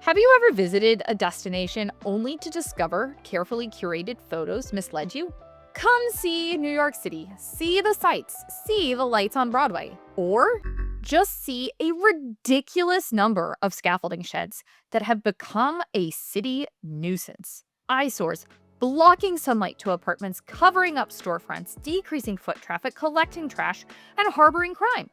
Have you ever visited a destination only to discover carefully curated photos misled you? Come see New York City, see the sights, see the lights on Broadway, or just see a ridiculous number of scaffolding sheds that have become a city nuisance. Eyesores blocking sunlight to apartments, covering up storefronts, decreasing foot traffic, collecting trash, and harboring crime.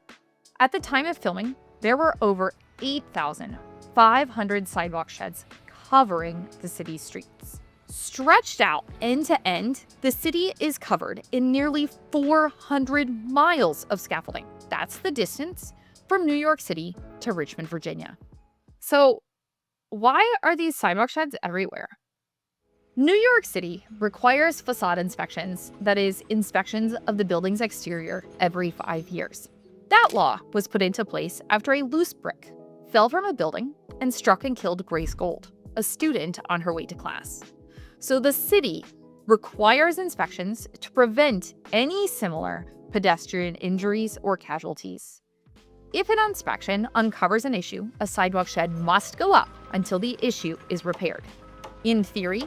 At the time of filming, there were over 8,500 sidewalk sheds covering the city's streets. Stretched out end to end, the city is covered in nearly 400 miles of scaffolding. That's the distance from New York City to Richmond, Virginia. So, why are these sidewalk sheds everywhere? New York City requires facade inspections, that is, inspections of the building's exterior, every 5 years. That law was put into place after a loose brick fell from a building and struck and killed Grace Gold, a student on her way to class. So the city requires inspections to prevent any similar pedestrian injuries or casualties. If an inspection uncovers an issue, a sidewalk shed must go up until the issue is repaired. In theory,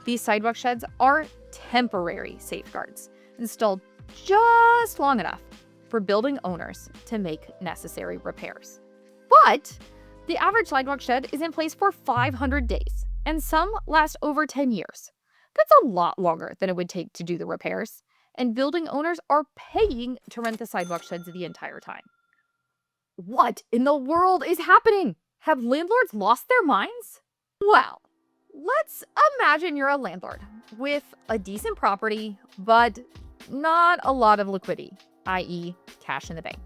these sidewalk sheds are temporary safeguards, installed just long enough for building owners to make necessary repairs. But the average sidewalk shed is in place for 500 days, and some last over 10 years. That's a lot longer than it would take to do the repairs, and building owners are paying to rent the sidewalk sheds the entire time. What in the world is happening? Have landlords lost their minds? Well, let's imagine you're a landlord with a decent property, but not a lot of liquidity, i.e. cash in the bank.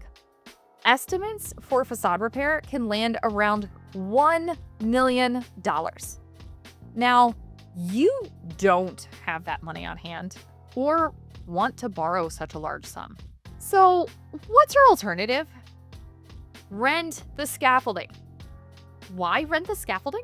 Estimates for facade repair can land around $1 million. Now, you don't have that money on hand or want to borrow such a large sum. So, what's your alternative? Rent the scaffolding. Why rent the scaffolding?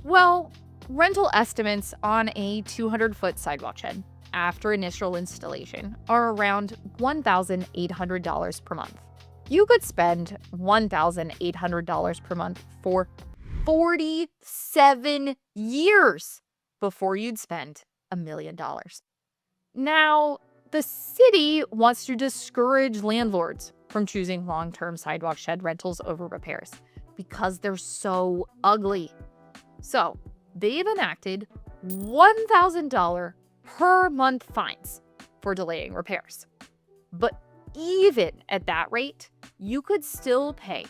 Well, rental estimates on a 200-foot sidewalk shed after initial installation are around $1,800 per month. You could spend $1,800 per month for 47 years before you'd spend $1 million. Now, the city wants to discourage landlords from choosing long-term sidewalk shed rentals over repairs because they're so ugly. So, they've enacted $1,000 per month fines for delaying repairs. But even at that rate, you could still pay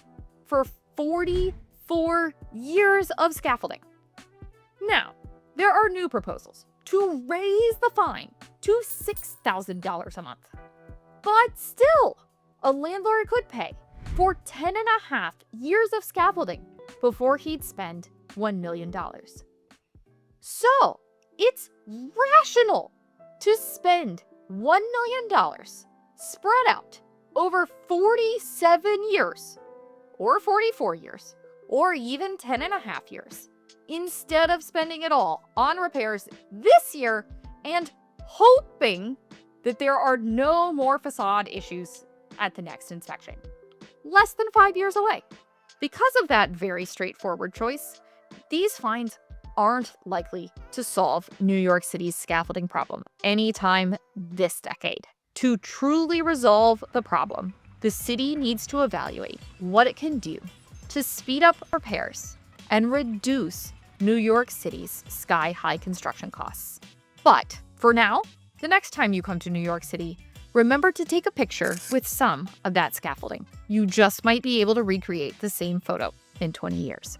for 44 years of scaffolding. Now, there are new proposals to raise the fine to $6,000 a month. But still, a landlord could pay for 10.5 years of scaffolding before he'd spend $1 million. So, it's rational to spend $1 million spread out over 47 years, or 44 years, or even 10.5 years, instead of spending it all on repairs this year and hoping that there are no more facade issues at the next inspection. Less than 5 years away. Because of that very straightforward choice, these fines aren't likely to solve New York City's scaffolding problem anytime this decade. To truly resolve the problem, the city needs to evaluate what it can do to speed up repairs and reduce New York City's sky-high construction costs. But for now, the next time you come to New York City, remember to take a picture with some of that scaffolding. You just might be able to recreate the same photo in 20 years.